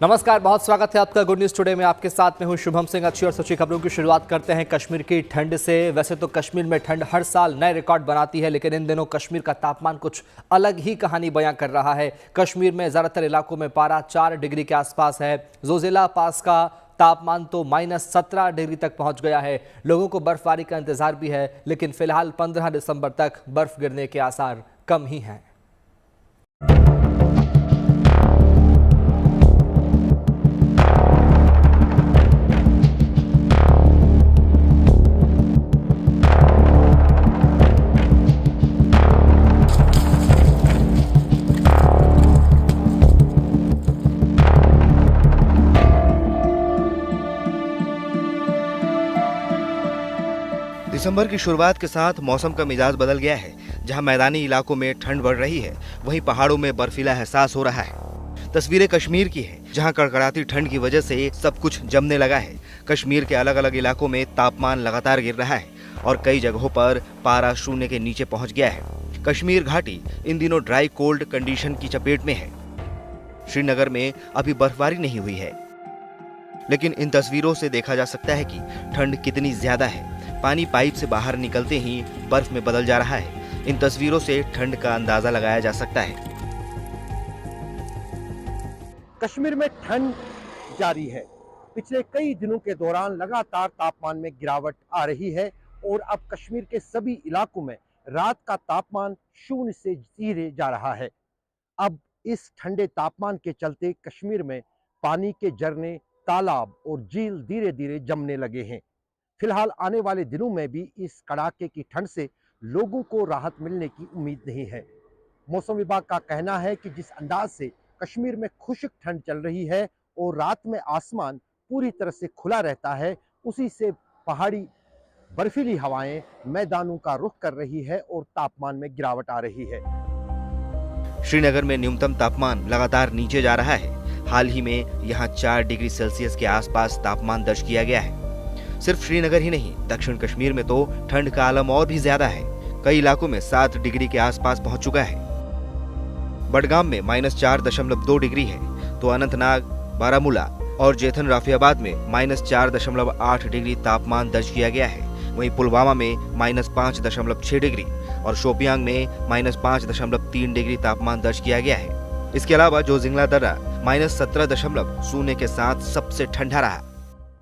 नमस्कार, बहुत स्वागत है आपका गुड न्यूज टुडे में। आपके साथ में हूं शुभम सिंह। अच्छी और सच्ची खबरों की शुरुआत करते हैं कश्मीर की ठंड से। वैसे तो कश्मीर में ठंड हर साल नए रिकॉर्ड बनाती है, लेकिन इन दिनों कश्मीर का तापमान कुछ अलग ही कहानी बयां कर रहा है। कश्मीर में ज्यादातर इलाकों में पारा 4 डिग्री के आसपास है। जोजिला पास का तापमान तो -17 डिग्री तक पहुंच गया है। लोगों को बर्फबारी का इंतजार भी है, लेकिन फिलहाल 15 दिसंबर तक बर्फ गिरने के आसार कम ही हैं। दिसंबर की शुरुआत के साथ मौसम का मिजाज बदल गया है। जहां मैदानी इलाकों में ठंड बढ़ रही है, वहीं पहाड़ों में बर्फीला एहसास हो रहा है। तस्वीरें कश्मीर की है, जहां कड़कड़ाती ठंड की वजह से सब कुछ जमने लगा है। कश्मीर के अलग अलग इलाकों में तापमान लगातार गिर रहा है और कई जगहों पर पारा शून्य के नीचे पहुंच गया है। कश्मीर घाटी इन दिनों ड्राई कोल्ड कंडीशन की चपेट में है। श्रीनगर में अभी बर्फबारी नहीं हुई है, लेकिन इन तस्वीरों से देखा जा सकता है कि ठंड कितनी ज्यादा है। पानी पाइप से बाहर निकलते ही बर्फ में बदल जा रहा है। इन तस्वीरों से ठंड का अंदाजा लगाया जा सकता है। कश्मीर में ठंड जारी है। पिछले कई दिनों के दौरान लगातार तापमान में गिरावट आ रही है और अब कश्मीर के सभी इलाकों में रात का तापमान शून्य से धीरे जा रहा है। अब इस ठंडे तापमान के चलते कश्मीर में पानी के झरने, तालाब और झील धीरे धीरे जमने लगे हैं। फिलहाल आने वाले दिनों में भी इस कड़ाके की ठंड से लोगों को राहत मिलने की उम्मीद नहीं है। मौसम विभाग का कहना है कि जिस अंदाज से कश्मीर में खुश्क ठंड चल रही है और रात में आसमान पूरी तरह से खुला रहता है, उसी से पहाड़ी बर्फीली हवाएं मैदानों का रुख कर रही है और तापमान में गिरावट आ रही है। श्रीनगर में न्यूनतम तापमान लगातार नीचे जा रहा है। हाल ही में यहाँ 4 डिग्री सेल्सियस के आसपास तापमान दर्ज किया गया है। सिर्फ श्रीनगर ही नहीं, दक्षिण कश्मीर में तो ठंड का आलम और भी ज्यादा है। कई इलाकों में 7 डिग्री के आसपास पहुंच चुका है। बडगाम में -4.2 डिग्री है, तो अनंतनाग, बारामूला और जेथन राफियाबाद में -4.8 डिग्री तापमान दर्ज किया गया है। वहीं पुलवामा में -5.6 डिग्री और शोपियांग में -5.3 डिग्री तापमान दर्ज किया गया है। इसके अलावा जोजिला दर्रा -17.0 के साथ सबसे ठंडा रहा।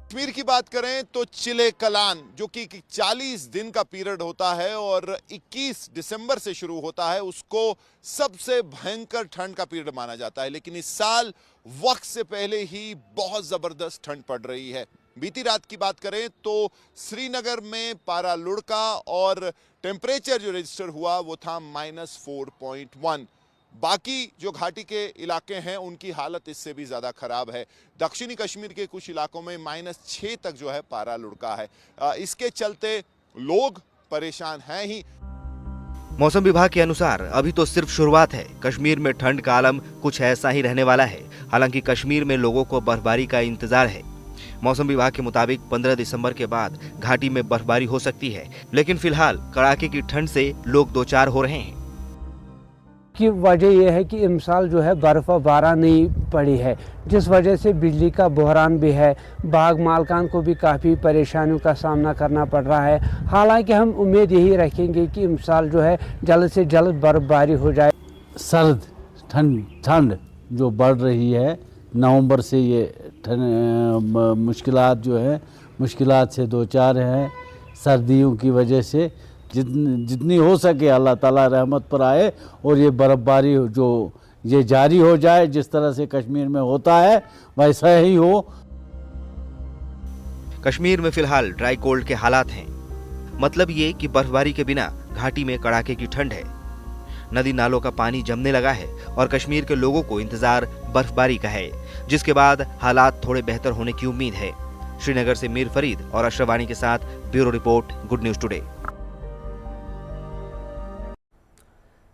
कश्मीर की बात करें तो चिले कलान, जो कि 40 दिन का पीरियड होता है और 21 दिसंबर से शुरू होता है, उसको सबसे भयंकर ठंड का पीरियड माना जाता है। लेकिन इस साल वक्त से पहले ही बहुत जबरदस्त ठंड पड़ रही है। बीती रात की बात करें तो श्रीनगर में पारा लुढ़का और टेम्परेचर जो रजिस्टर हुआ वो था -4.1। बाकी जो घाटी के इलाके हैं उनकी हालत इससे भी ज़्यादा ख़राब है। दक्षिणी कश्मीर के कुछ इलाकों में -6 तक जो है पारा लुढ़का है। इसके चलते लोग परेशान हैं ही। मौसम विभाग के अनुसार अभी तो सिर्फ शुरुआत है। कश्मीर में ठंड का आलम कुछ ऐसा ही रहने वाला है। हालांकि कश्मीर में लोगों को बर्फबारी का इंतजार है। मौसम विभाग के मुताबिक 15 दिसंबर के बाद घाटी में बर्फबारी हो सकती है, लेकिन फिलहाल कड़ाके की ठंड से लोग दो चार हो रहे हैं। की वजह यह है कि इस साल जो है बर्फ़बारी नहीं पड़ी है, जिस वजह से बिजली का बहरान भी है। बाग मालकान को भी काफ़ी परेशानियों का सामना करना पड़ रहा है। हालांकि हम उम्मीद यही रखेंगे कि इस साल जो है जल्द से जल्द बर्फबारी हो जाए। सर्द ठंड जो बढ़ रही है, नवंबर से ये मुश्किलात जो है, मुश्किलात से दो चार हैं। सर्दियों की वजह से जितनी हो सके अल्लाह ताला रहमत पर आए और ये बर्फबारी जो ये जारी हो जाए, जिस तरह से कश्मीर में होता है वैसा ही हो। कश्मीर में फिलहाल ड्राई कोल्ड के हालात हैं। मतलब ये कि बर्फबारी के बिना घाटी में कड़ाके की ठंड है। नदी नालों का पानी जमने लगा है और कश्मीर के लोगों को इंतजार बर्फबारी का है, जिसके बाद हालात थोड़े बेहतर होने की उम्मीद है। श्रीनगर से मीर फरीद और अशरफ वानी के साथ bureau report, good news today.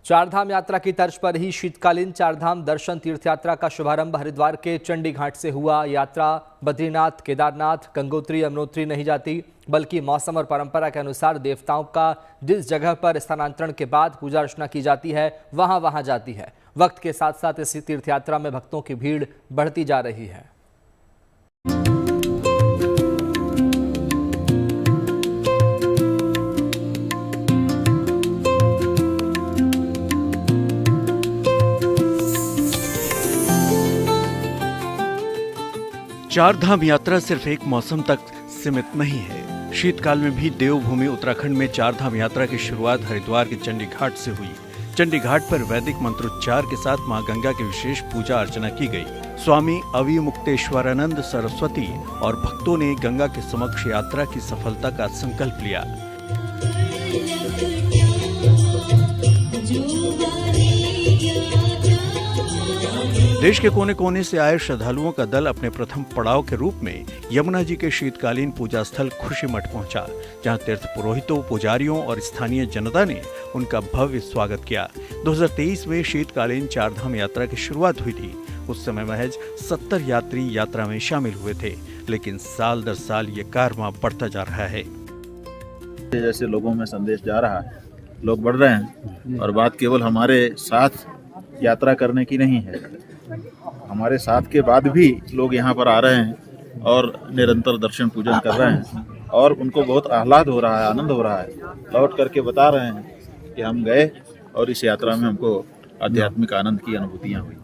Chardham यात्रा की तर्ज पर ही शीतकालीन चारधाम दर्शन तीर्थ यात्रा का शुभारंभ हरिद्वार के चंडी घाट से हुआ। यात्रा बद्रीनाथ, केदारनाथ, गंगोत्री, यमुनोत्री नहीं जाती, बल्कि मौसम और परंपरा के अनुसार देवताओं का जिस जगह पर स्थानांतरण के बाद पूजा अर्चना की जाती है वहां जाती है। वक्त के साथ साथ इस तीर्थ यात्रा में भक्तों की भीड़ बढ़ती जा रही है। चार धाम यात्रा सिर्फ एक मौसम तक सीमित नहीं है। शीतकाल में भी देवभूमि उत्तराखंड में चार धाम यात्रा की शुरुआत हरिद्वार के चंडी घाट से हुई। चंडी घाट पर वैदिक मंत्रोच्चार के साथ मां गंगा की विशेष पूजा अर्चना की गई। स्वामी अविमुक्तेश्वरानंद सरस्वती और भक्तों ने गंगा के समक्ष यात्रा की सफलता का संकल्प लिया। देश के कोने कोने से आए श्रद्धालुओं का दल अपने प्रथम पड़ाव के रूप में यमुना जी के शीतकालीन पूजा स्थल खुशी मठ पहुंचा, जहां तीर्थ पुरोहितों, पुजारियों और स्थानीय जनता ने उनका भव्य स्वागत किया। 2023 में शीतकालीन चारधाम यात्रा की शुरुआत हुई थी। उस समय महज 70 यात्री यात्रा में शामिल हुए थे, लेकिन साल दर साल ये कारवां बढ़ता जा रहा है। जैसे लोगों में संदेश जा रहा है, लोग बढ़ रहे हैं और बात केवल हमारे साथ यात्रा करने की नहीं है, हमारे साथ के बाद भी लोग यहाँ पर आ रहे हैं और निरंतर दर्शन पूजन कर रहे हैं और उनको बहुत आह्लाद हो रहा है, आनंद हो रहा है। लौट करके बता रहे हैं कि हम गए और इस यात्रा में हमको आध्यात्मिक आनंद की अनुभूतियाँ हुई।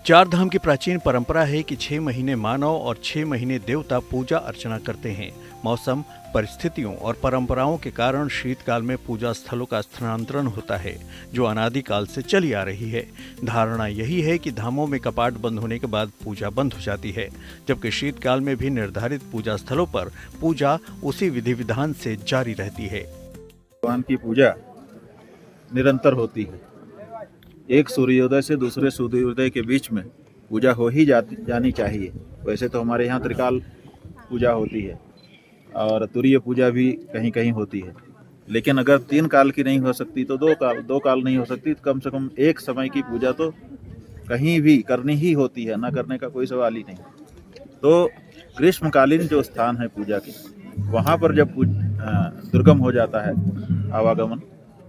चार धाम की प्राचीन परंपरा है कि 6 महीने मानव और 6 महीने देवता पूजा अर्चना करते हैं। मौसम, परिस्थितियों और परंपराओं के कारण शीतकाल में पूजा स्थलों का स्थानांतरण होता है, जो अनादिकाल से चली आ रही है। धारणा यही है कि धामों में कपाट बंद होने के बाद पूजा बंद हो जाती है, जबकि शीतकाल में भी निर्धारित पूजा स्थलों पर पूजा उसी विधि विधान से जारी रहती है। भगवान की पूजा निरंतर होती है। एक सूर्योदय से दूसरे सूर्योदय के बीच में पूजा हो ही जानी चाहिए। वैसे तो हमारे यहाँ त्रिकाल पूजा होती है और तुरीय पूजा भी कहीं कहीं होती है, लेकिन अगर 3 काल की नहीं हो सकती तो 2 काल नहीं हो सकती तो कम से कम एक समय की पूजा तो कहीं भी करनी ही होती है, ना करने का कोई सवाल ही नहीं। तो ग्रीष्मकालीन जो स्थान है पूजा के, वहाँ पर जब दुर्गम हो जाता है आवागमन,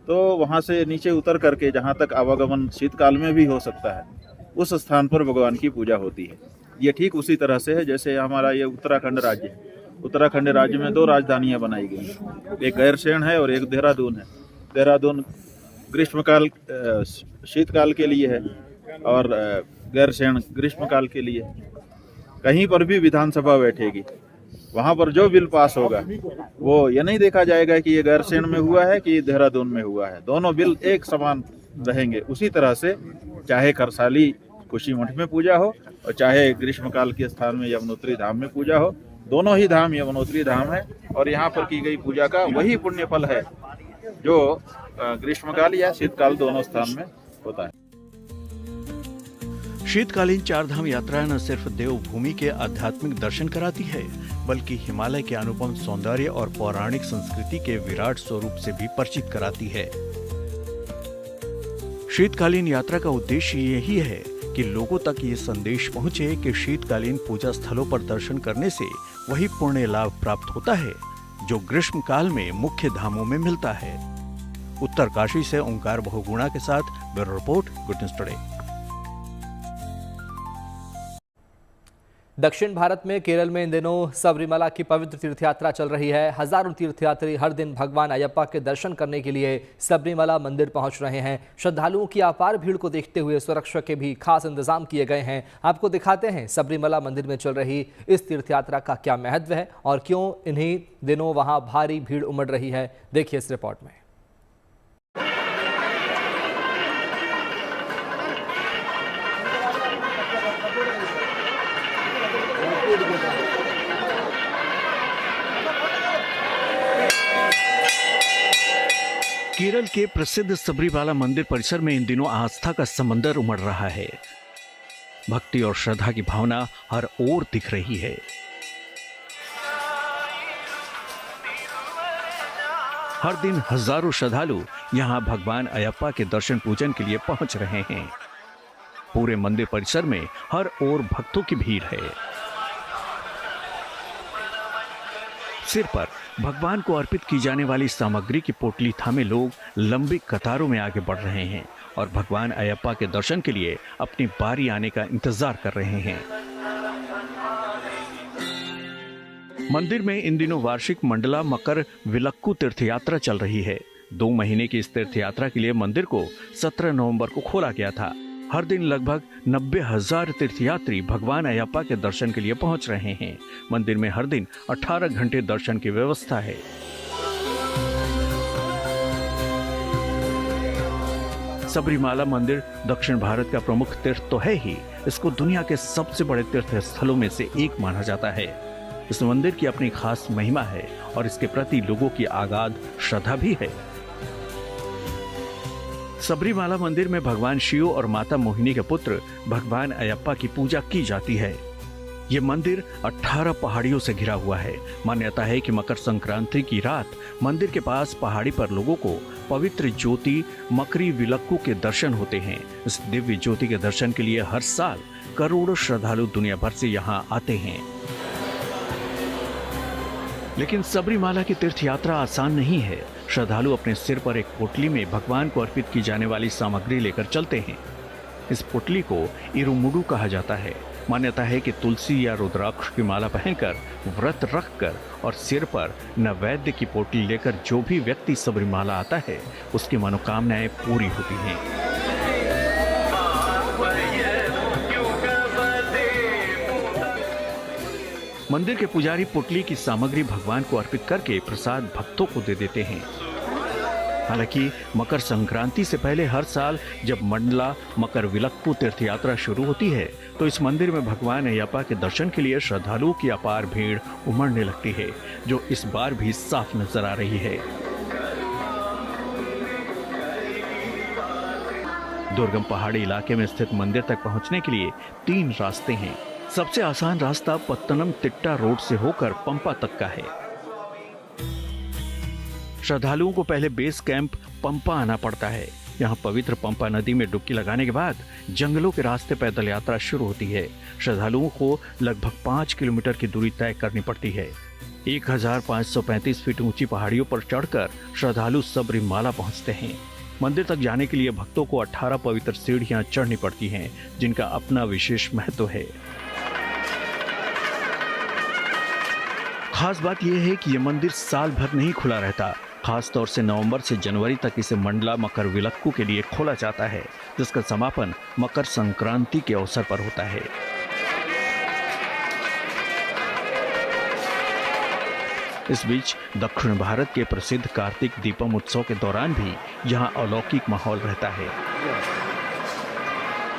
तो वहाँ से नीचे उतर करके जहाँ तक आवागमन शीतकाल में भी हो सकता है, उस स्थान पर भगवान की पूजा होती है। ये ठीक उसी तरह से है जैसे हमारा ये उत्तराखंड राज्य है। उत्तराखंड राज्य में 2 राजधानियां बनाई गई हैं, एक गैरसैंण है और एक देहरादून है। देहरादून ग्रीष्मकाल शीतकाल के लिए है और गैरसैंण ग्रीष्मकाल के लिए। कहीं पर भी विधानसभा बैठेगी, वहाँ पर जो बिल पास होगा वो ये नहीं देखा जाएगा कि ये गैरसैंण में हुआ है कि देहरादून में हुआ है, दोनों बिल एक समान रहेंगे। उसी तरह से चाहे करसाली खुशी मठ में पूजा हो और चाहे ग्रीष्मकाल के स्थान में यमुनोत्री धाम में पूजा हो, दोनों ही धाम यमुनोत्री धाम है और यहाँ पर की गई पूजा का वही पुण्य फल है जो ग्रीष्मकाल या शीतकाल दोनों स्थान में होता है। शीतकालीन चारधाम यात्रा न सिर्फ देवभूमि के आध्यात्मिक दर्शन कराती है, बल्कि हिमालय के अनुपम सौंदर्य और पौराणिक संस्कृति के विराट स्वरूप से भी परिचित कराती है। शीतकालीन यात्रा का उद्देश्य यही है कि लोगों तक ये संदेश पहुंचे कि शीतकालीन पूजा स्थलों पर दर्शन करने से वही पुण्य लाभ प्राप्त होता है जो ग्रीष्म काल में मुख्य धामों में मिलता है। उत्तरकाशी से ओंकार बहुगुणा के साथ bureau report, good news today. दक्षिण भारत में केरल में इन दिनों सबरीमला की पवित्र तीर्थयात्रा चल रही है। हजारों तीर्थयात्री हर दिन भगवान अयप्पा के दर्शन करने के लिए सबरीमला मंदिर पहुंच रहे हैं। श्रद्धालुओं की अपार भीड़ को देखते हुए सुरक्षा के भी खास इंतजाम किए गए हैं। आपको दिखाते हैं सबरीमला मंदिर में चल रही इस तीर्थयात्रा का क्या महत्व है और क्यों इन्हीं दिनों वहां भारी भीड़ उमड़ रही है। देखिए इस रिपोर्ट में। केरल के प्रसिद्ध सबरीमाला मंदिर परिसर में इन दिनों आस्था का समंदर उमड़ रहा है। भक्ति और श्रद्धा की भावना हर ओर दिख रही है। हर दिन हजारों श्रद्धालु यहां भगवान अयप्पा के दर्शन पूजन के लिए पहुंच रहे हैं। पूरे मंदिर परिसर में हर ओर भक्तों की भीड़ है। सिर पर भगवान को अर्पित की जाने वाली सामग्री की पोटली थामे लोग लंबी कतारों में आगे बढ़ रहे हैं और भगवान अयप्पा के दर्शन के लिए अपनी बारी आने का इंतजार कर रहे हैं। मंदिर में इन दिनों वार्षिक मंडला मकर विलक्कू तीर्थ यात्रा चल रही है। 2 महीने की इस तीर्थ यात्रा के लिए मंदिर को 17 नवंबर को खोला गया था। हर दिन लगभग 90,000 तीर्थयात्री भगवान अयप्पा के दर्शन के लिए पहुंच रहे हैं। मंदिर में हर दिन 18 घंटे दर्शन की व्यवस्था है। सबरीमाला मंदिर दक्षिण भारत का प्रमुख तीर्थ तो है ही, इसको दुनिया के सबसे बड़े तीर्थ स्थलों में से एक माना जाता है। इस मंदिर की अपनी खास महिमा है और इसके प्रति लोगों की अगाध श्रद्धा भी है। सबरीमाला मंदिर में भगवान शिव और माता मोहिनी के पुत्र भगवान अयप्पा की पूजा की जाती है। ये मंदिर 18 पहाड़ियों से घिरा हुआ है। मान्यता है कि मकर संक्रांति की रात मंदिर के पास पहाड़ी पर लोगों को पवित्र ज्योति मकरी विलक्कू के दर्शन होते हैं। इस दिव्य ज्योति के दर्शन के लिए हर साल करोड़ों श्रद्धालु दुनिया भर से यहाँ आते हैं। लेकिन सबरीमाला की तीर्थ यात्रा आसान नहीं है। श्रद्धालु अपने सिर पर एक पोटली में भगवान को अर्पित की जाने वाली सामग्री लेकर चलते हैं। इस पोटली को इरुमुडु कहा जाता है। मान्यता है कि तुलसी या रुद्राक्ष की माला पहनकर, व्रत रखकर और सिर पर नैवेद्य की पोटली लेकर जो भी व्यक्ति सबरीमाला आता है उसकी मनोकामनाएं पूरी होती हैं। मंदिर के पुजारी पुटली की सामग्री भगवान को अर्पित करके प्रसाद भक्तों को दे देते हैं। हालांकि मकर संक्रांति से पहले हर साल जब मंडला मकर विलक्कू तीर्थ यात्रा शुरू होती है तो इस मंदिर में भगवान अयप्पा के दर्शन के लिए श्रद्धालुओं की अपार भीड़ उमड़ने लगती है, जो इस बार भी साफ नजर आ रही है। दुर्गम पहाड़ी इलाके में स्थित मंदिर तक पहुंचने के लिए 3 रास्ते हैं। सबसे आसान रास्ता पत्तनमतिट्टा रोड से होकर पंपा तक का है। श्रद्धालुओं को पहले बेस कैंप पंपा आना पड़ता है। यहाँ पवित्र पंपा नदी में डुबकी लगाने के बाद जंगलों के रास्ते पैदल यात्रा शुरू होती है। श्रद्धालुओं को लगभग 5 किलोमीटर की दूरी तय करनी पड़ती है। 1535 फीट ऊंची पहाड़ियों पर चढ़कर श्रद्धालु सबरीमाला पहुंचते हैं। मंदिर तक जाने के लिए भक्तों को 18 पवित्र सीढ़ियां चढ़नी पड़ती हैं, जिनका अपना विशेष महत्व है। खास बात यह है कि यह मंदिर साल भर नहीं खुला रहता। खास तौर से नवंबर से जनवरी तक इसे मंडला मकर विलक्कू के लिए खोला जाता है, जिसका समापन मकर संक्रांति के अवसर पर होता है। इस बीच दक्षिण भारत के प्रसिद्ध कार्तिक दीपम उत्सव के दौरान भी यहाँ अलौकिक माहौल रहता है।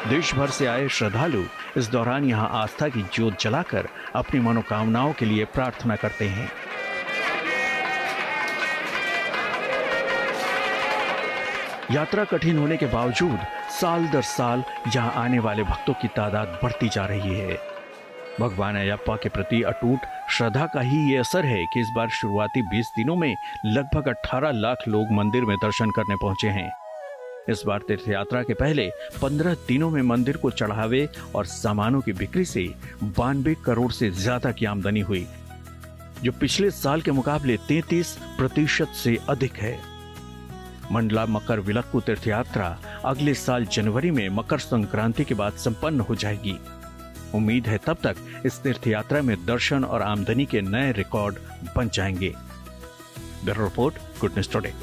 देश भर से आए श्रद्धालु इस दौरान यहाँ आस्था की ज्योत जलाकर अपनी मनोकामनाओं के लिए प्रार्थना करते हैं। यात्रा कठिन होने के बावजूद साल दर साल यहाँ आने वाले भक्तों की तादाद बढ़ती जा रही है। भगवान अयप्पा के प्रति अटूट श्रद्धा का ही ये असर है कि इस बार शुरुआती 20 दिनों में लगभग 18 लाख लोग मंदिर में दर्शन करने पहुंचे हैं। इस बार तीर्थ यात्रा के पहले 15 दिनों में मंदिर को चढ़ावे और सामानों की बिक्री से 92 करोड़ से ज्यादा की आमदनी हुई, जो पिछले साल के मुकाबले 33% से अधिक है। मंडला मकर विलक्कू तीर्थ यात्रा अगले साल जनवरी में मकर संक्रांति के बाद संपन्न हो जाएगी। उम्मीद है तब तक इस तीर्थ यात्रा में दर्शन और आमदनी के नए रिकॉर्ड बन जाएंगे। Bureau report, good news today.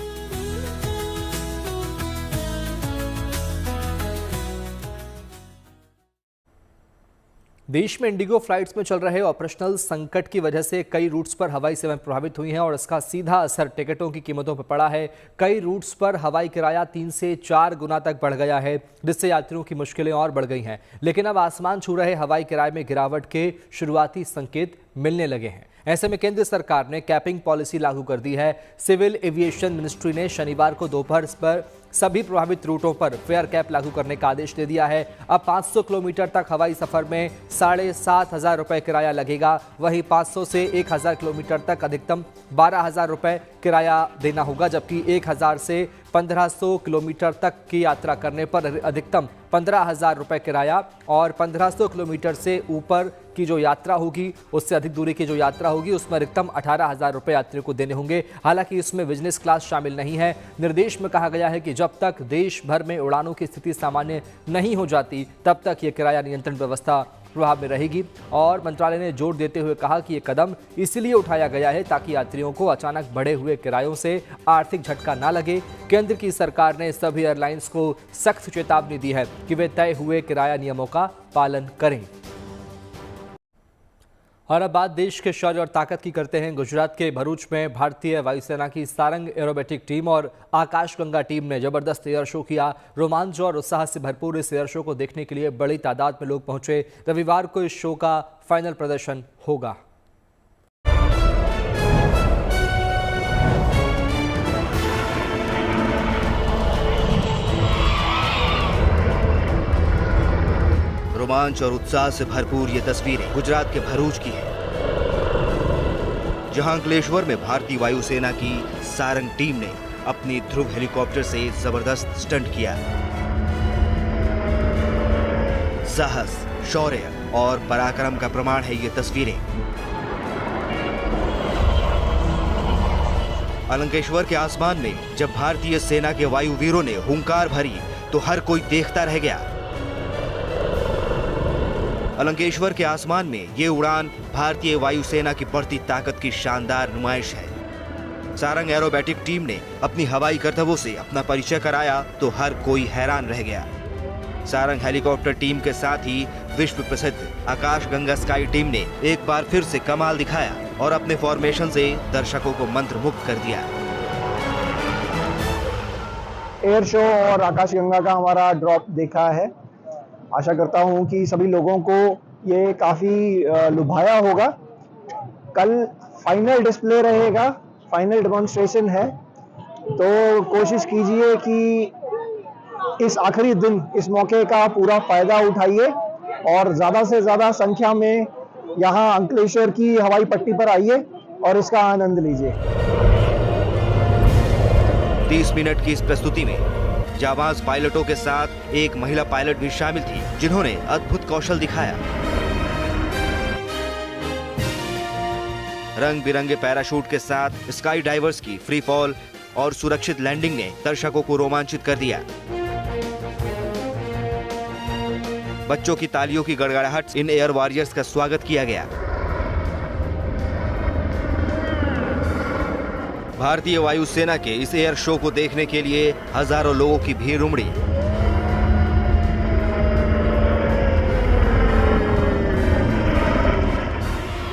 देश में इंडिगो फ्लाइट्स में चल रहे ऑपरेशनल संकट की वजह से कई रूट्स पर हवाई सेवाएं प्रभावित हुई हैं और इसका सीधा असर टिकटों की कीमतों पर पड़ा है। कई रूट्स पर हवाई किराया 3 से 4 गुना तक बढ़ गया है, जिससे यात्रियों की मुश्किलें और बढ़ गई हैं। लेकिन अब आसमान छू रहे हवाई किराए में गिरावट के शुरुआती संकेत मिलने लगे हैं। ऐसे में केंद्र सरकार ने कैपिंग पॉलिसी लागू कर दी है। सिविल एविएशन मिनिस्ट्री ने शनिवार को दोपहर पर सभी प्रभावित रूटों पर फेयर कैप लागू करने का आदेश दे दिया है। अब 500 किलोमीटर तक हवाई सफर में 7,500 रुपए किराया लगेगा। वहीं 500 से 1,000 किलोमीटर तक अधिकतम 12,000 रुपए किराया देना होगा, जबकि 1,000 से 1,500 किलोमीटर तक की यात्रा करने पर अधिकतम 15,000 रुपए किराया और 1,500 किलोमीटर से ऊपर की जो यात्रा होगी, उससे अधिक दूरी की जो यात्रा होगी, उसमें अधिकतम 18,000 रुपए यात्रियों को देने होंगे। हालांकि इसमें बिजनेस क्लास शामिल नहीं है। निर्देश में कहा गया है कि जब तक देश भर में उड़ानों की स्थिति सामान्य नहीं हो जाती तब तक ये किराया नियंत्रण व्यवस्था प्रभाव में रहेगी। और मंत्रालय ने जोर देते हुए कहा कि ये कदम इसलिए उठाया गया है ताकि यात्रियों को अचानक बढ़े हुए किरायों से आर्थिक झटका ना लगे। केंद्र की सरकार ने सभी एयरलाइंस को सख्त चेतावनी दी है कि वे तय हुए किराया नियमों का पालन करें। और अब बात देश के शौर्य और ताकत की करते हैं। गुजरात के भरूच में भारतीय वायुसेना की सारंग एरोबेटिक टीम और आकाशगंगा टीम ने जबरदस्त एयर शो किया। रोमांच और उत्साह से भरपूर इस एयर शो को देखने के लिए बड़ी तादाद में लोग पहुंचे। रविवार को इस शो का फाइनल प्रदर्शन होगा। रोमांच और उत्साह से भरपूर ये तस्वीरें गुजरात के भरूच की है, जहां अंकलेश्वर में भारतीय वायुसेना की सारंग टीम ने अपनी ध्रुव हेलीकॉप्टर से जबरदस्त स्टंट किया। साहस, शौर्य और पराक्रम का प्रमाण है ये तस्वीरें। अलंकेश्वर के आसमान में जब भारतीय सेना के वायुवीरों ने हुंकार भरी तो हर कोई देखता रह गया। अलंकेश्वर के आसमान में ये उड़ान भारतीय वायुसेना की बढ़ती ताकत की शानदार नुमाइश है। सारंग एरोबेटिक टीम ने अपनी हवाई करतबों से अपना परिचय कराया तो हर कोई हैरान रह गया। सारंग हेलीकॉप्टर टीम के साथ ही विश्व प्रसिद्ध आकाशगंगा स्काई टीम ने एक बार फिर से कमाल दिखाया और अपने फॉर्मेशन से दर्शकों को मंत्रमुग्ध कर दिया। एयर शो और आकाशगंगा का हमारा ड्रॉप देखा है। आशा करता हूं कि सभी लोगों को ये काफ़ी लुभाया होगा। कल फाइनल डिस्प्ले रहेगा, फाइनल डेमोन्स्ट्रेशन है, तो कोशिश कीजिए कि इस आखिरी दिन इस मौके का पूरा फ़ायदा उठाइए और ज़्यादा से ज़्यादा संख्या में यहाँ अंकलेश्वर की हवाई पट्टी पर आइए और इसका आनंद लीजिए। 30 मिनट की इस प्रस्तुति में जाबाज पायलटों के साथ एक महिला पायलट भी शामिल थी, जिन्होंने अद्भुत कौशल दिखाया। रंग बिरंगे पैराशूट के साथ स्काई डाइवर्स की फ्री फॉल और सुरक्षित लैंडिंग ने दर्शकों को रोमांचित कर दिया। बच्चों की तालियों की गड़गड़ाहट इन एयर वॉरियर्स का स्वागत किया गया। भारतीय वायुसेना के इस एयर शो को देखने के लिए हजारों लोगों की भीड़ उमड़ी।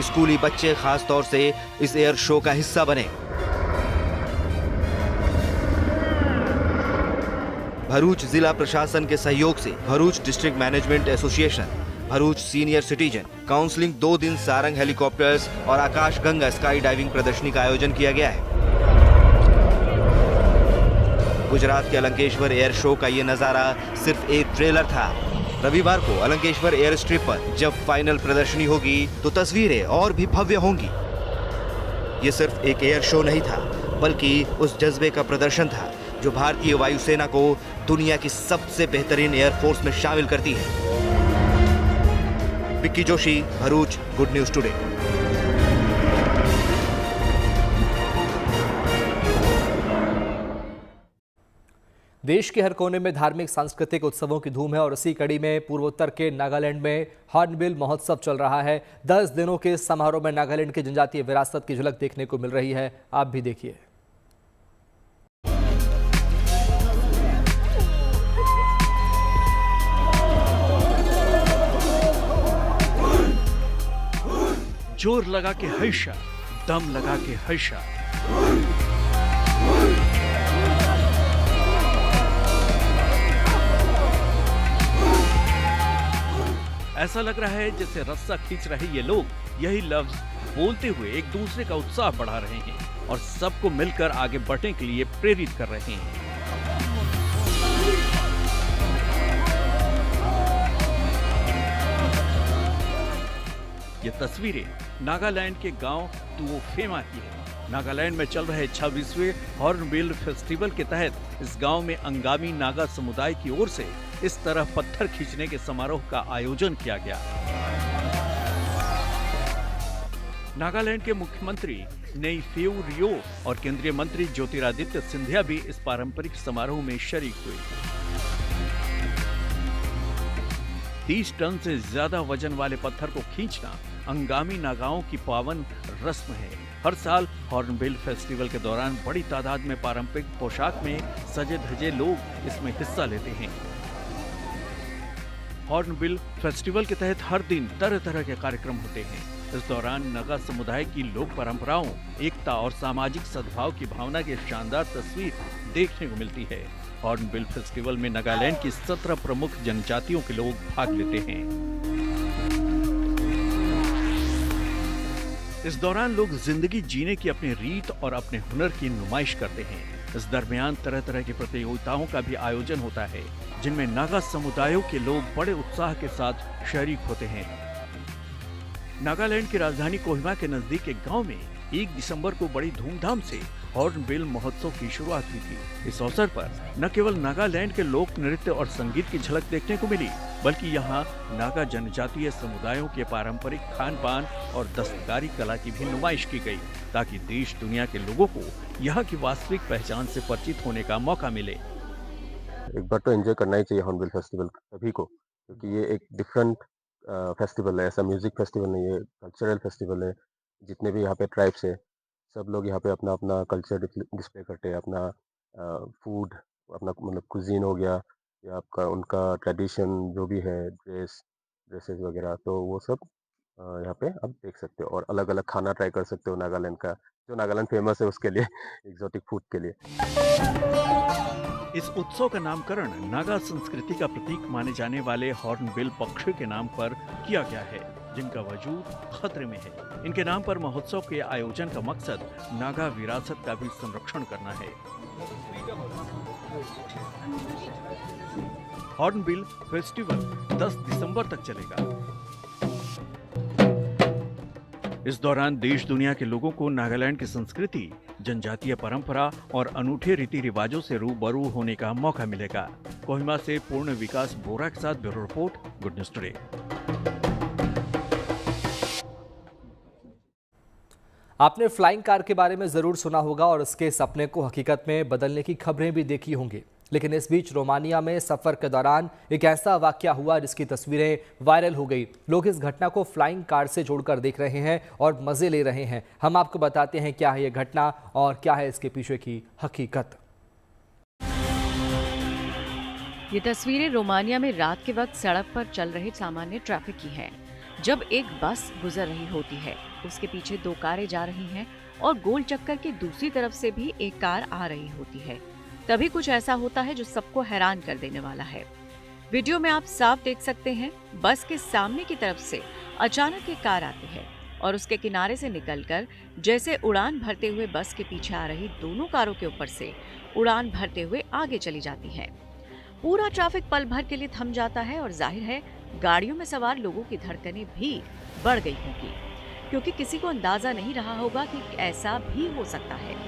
स्कूली बच्चे खास तौर से इस एयर शो का हिस्सा बने। भरूच जिला प्रशासन के सहयोग से Bharuch district management association, Bharuch senior citizen counselling 2 दिन सारंग हेलीकॉप्टर्स और आकाशगंगा स्काई डाइविंग प्रदर्शनी का आयोजन किया गया है। गुजरात के अलंकेश्वर एयर शो का ये नजारा सिर्फ एक ट्रेलर था। रविवार को अलंकेश्वर एयर स्ट्रिप पर जब फाइनल प्रदर्शनी होगी तो तस्वीरें और भी भव्य होंगी। ये सिर्फ एक एयर शो नहीं था, बल्कि उस जज्बे का प्रदर्शन था जो भारतीय वायुसेना को दुनिया की सबसे बेहतरीन एयरफोर्स में शामिल करती है। Vicky Joshi, Bharuch, good news today. देश के हर कोने में धार्मिक सांस्कृतिक उत्सवों की धूम है और इसी कड़ी में पूर्वोत्तर के नागालैंड में हॉर्नबिल महोत्सव चल रहा है। 10 दिनों के समारोह में नागालैंड की जनजातीय विरासत की झलक देखने को मिल रही है। आप भी देखिए। जोर लगा के हैशा, दम लगा के हैशा। ऐसा लग रहा है जैसे रस्सा खींच रहे ये लोग यही लफ्ज बोलते हुए एक दूसरे का उत्साह बढ़ा रहे हैं और सबको मिलकर आगे बढ़ने के लिए प्रेरित कर रहे हैं। ये तस्वीरें नागालैंड के गांव तुओफेमा की है। नागालैंड में चल रहे 26वें हॉर्नबिल फेस्टिवल के तहत इस गांव में अंगामी नागा समुदाय की ओर से इस तरह पत्थर खींचने के समारोह का आयोजन किया गया। नागालैंड के मुख्यमंत्री नई फेउ रियो और केंद्रीय मंत्री ज्योतिरादित्य सिंधिया भी इस पारंपरिक समारोह में शरीक हुए। 30 टन से ज्यादा वजन वाले पत्थर को खींचना अंगामी नागाओं की पावन रस्म है। हर साल हॉर्नबिल फेस्टिवल के दौरान बड़ी तादाद में पारंपरिक पोशाक में सजे धजे लोग इसमें हिस्सा लेते हैं। हॉर्नबिल फेस्टिवल के तहत हर दिन तरह तरह के कार्यक्रम होते हैं। इस दौरान नागा समुदाय की लोक परंपराओं, एकता और सामाजिक सद्भाव की भावना की शानदार तस्वीर देखने को मिलती है। हॉर्नबिल फेस्टिवल में नागालैंड की 17 प्रमुख जनजातियों के लोग भाग लेते हैं। इस दौरान लोग जिंदगी जीने की अपनी रीत और अपने हुनर की नुमाइश करते हैं। इस दरमियान तरह तरह की प्रतियोगिताओं का भी आयोजन होता है, जिनमें नागा समुदायों के लोग बड़े उत्साह के साथ शरीक होते हैं। नागालैंड की राजधानी कोहिमा के नजदीक एक गांव में 1 दिसंबर को बड़ी धूमधाम से हॉर्नबिल महोत्सव की शुरुआत हुई थी। इस अवसर पर न केवल नागालैंड के लोक नृत्य और संगीत की झलक देखने को मिली, बल्कि यहाँ नागा जनजातीय समुदायों के पारंपरिक खान पान और दस्तकारी कला की भी नुमाइश की गई, ताकि देश दुनिया के लोगों को यहाँ की वास्तविक पहचान से परिचित होने का मौका मिले। एक बार तो एंजॉय करना ही चाहिए हॉर्नबिल फेस्टिवल सभी को, क्योंकि ये एक डिफरेंट फेस्टिवल है। ऐसा म्यूजिक फेस्टिवल नहीं है, कल्चरल फेस्टिवल है। जितने भी यहाँ पे ट्राइब्स है, सब लोग यहाँ पे अपना अपना कल्चर डिस्प्ले करते हैं। अपना फूड, अपना मतलब कुजीन हो गया, या आपका उनका ट्रेडिशन जो भी है, ड्रेसेस वगैरह, तो वो सब यहाँ पे आप देख सकते हो। और अलग अलग खाना ट्राई कर सकते हो नागालैंड का, जो नागालैंड फेमस है उसके लिए, एक्सोटिक फूड के लिए। इस उत्सव का नामकरण नागा संस्कृति का प्रतीक माने जाने वाले हॉर्नबिल पक्षी के नाम पर किया गया है, जिनका वजूद खतरे में है। इनके नाम पर महोत्सव के आयोजन का मकसद नागा विरासत का भी संरक्षण करना है। हॉर्नबिल फेस्टिवल 10 दिसंबर तक चलेगा। इस दौरान देश दुनिया के लोगों को नागालैंड की संस्कृति, जनजातीय परंपरा और अनूठे रीति रिवाजों से रूबरू होने का मौका मिलेगा। कोहिमा से पूर्ण विकास बोरा के साथ bureau report, good news today. आपने फ्लाइंग कार के बारे में जरूर सुना होगा और उसके सपने को हकीकत में बदलने की खबरें भी देखी होंगी। लेकिन इस बीच रोमानिया में सफर के दौरान एक ऐसा वाकया हुआ जिसकी तस्वीरें वायरल हो गई। लोग इस घटना को फ्लाइंग कार से जोड़कर देख रहे हैं और मजे ले रहे हैं। हम आपको बताते हैं क्या है ये घटना और क्या है इसके पीछे की हकीकत। ये तस्वीरें रोमानिया में रात के वक्त सड़क पर चल रहे सामान्य ट्रैफिक की हैं। जब एक बस गुजर रही होती है, उसके पीछे 2 कारें जा रही हैं और गोल चक्कर की दूसरी तरफ से भी एक कार आ रही होती है। तभी कुछ ऐसा होता है जो सबको हैरान कर देने वाला है। वीडियो में आप साफ देख सकते हैं, बस के सामने की तरफ से अचानक एक कार आती है और उसके किनारे से निकलकर जैसे उड़ान भरते हुए बस के पीछे आ रही दोनों कारों के ऊपर से उड़ान भरते हुए आगे चली जाती है। पूरा ट्रैफिक पल भर के लिए थम जाता है और जाहिर है गाड़ियों में सवार लोगों की धड़कनें भी बढ़ गई होंगी, क्योंकि किसी को अंदाजा नहीं रहा होगा कि ऐसा भी हो सकता है।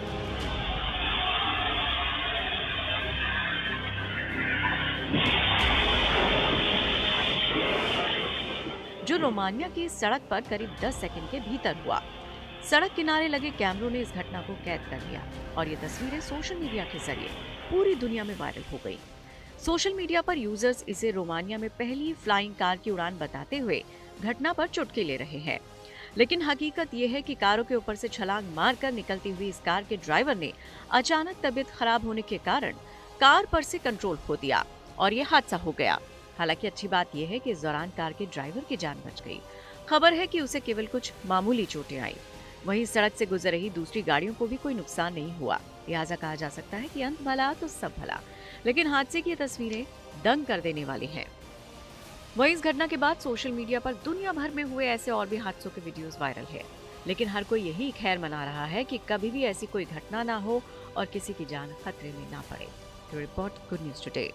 जो रोमानिया की सड़क पर करीब 10 सेकंड के भीतर हुआ। सड़क किनारे लगे कैमरों ने इस घटना को कैद कर लिया और ये तस्वीरें सोशल मीडिया के जरिए पूरी दुनिया में वायरल हो गई। सोशल मीडिया पर यूजर्स इसे रोमानिया में पहली फ्लाइंग कार की उड़ान बताते हुए घटना पर चुटकी ले रहे हैं। लेकिन हकीकत ये है कि कारों के ऊपर से छलांग मारकर निकलती हुई इस कार के ड्राइवर ने अचानक तबीयत खराब होने के कारण कार पर से कंट्रोल खो दिया और ये हादसा हो गया। हालांकि अच्छी बात यह है कि इस दौरान कार के ड्राइवर की जान बच गई। खबर है कि उसे केवल कुछ मामूली चोटें आई। वहीं सड़क से गुजर रही दूसरी गाड़ियों को भी कोई नुकसान नहीं हुआ। लिहाजा कहा जा सकता है कि अंत भला तो सब भला। लेकिन हादसे की ये तस्वीरें दंग कर देने वाली हैं। वहीं इस घटना के बाद सोशल मीडिया पर दुनिया भर में हुए ऐसे और भी हादसों के वीडियोस वायरल है। लेकिन हर कोई यही खैर मना रहा है कि कभी भी ऐसी कोई घटना ना हो और किसी की जान खतरे में ना पड़े। Report, good news today.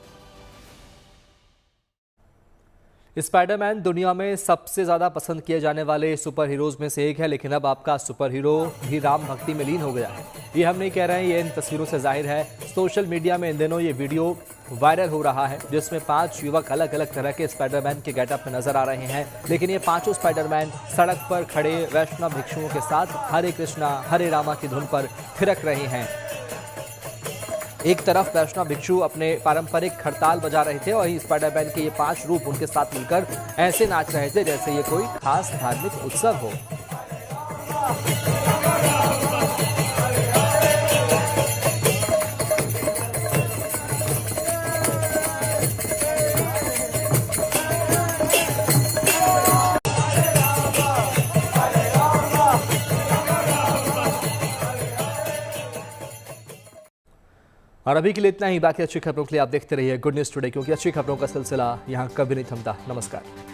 Spiderman दुनिया में सबसे ज़्यादा पसंद किए जाने वाले सुपर हीरोज़ में से एक है, लेकिन अब आपका सुपर हीरो भी राम भक्ति में लीन हो गया है। ये हम नहीं कह रहे हैं, ये इन तस्वीरों से जाहिर है। सोशल मीडिया में इन दिनों ये वीडियो वायरल हो रहा है, जिसमें 5 युवक अलग अलग तरह के स्पाइडरमैन के गेटअप में नजर आ रहे हैं। लेकिन ये 5 स्पाइडरमैन सड़क पर खड़े वैष्णव भिक्षुओं के साथ हरे कृष्णा हरे रामा की धुन पर थिरक रहे हैं। एक तरफ वैष्णव भिक्षु अपने पारंपरिक खड़ताल बजा रहे थे और स्पाइडरमैन के ये 5 रूप उनके साथ मिलकर ऐसे नाच रहे थे जैसे ये कोई खास धार्मिक उत्सव हो। और अभी के लिए इतना ही। बाकी अच्छी खबरों के लिए आप देखते रहिए गुड न्यूज़ टुडे, क्योंकि अच्छी खबरों का सिलसिला यहाँ कभी नहीं थमता। नमस्कार।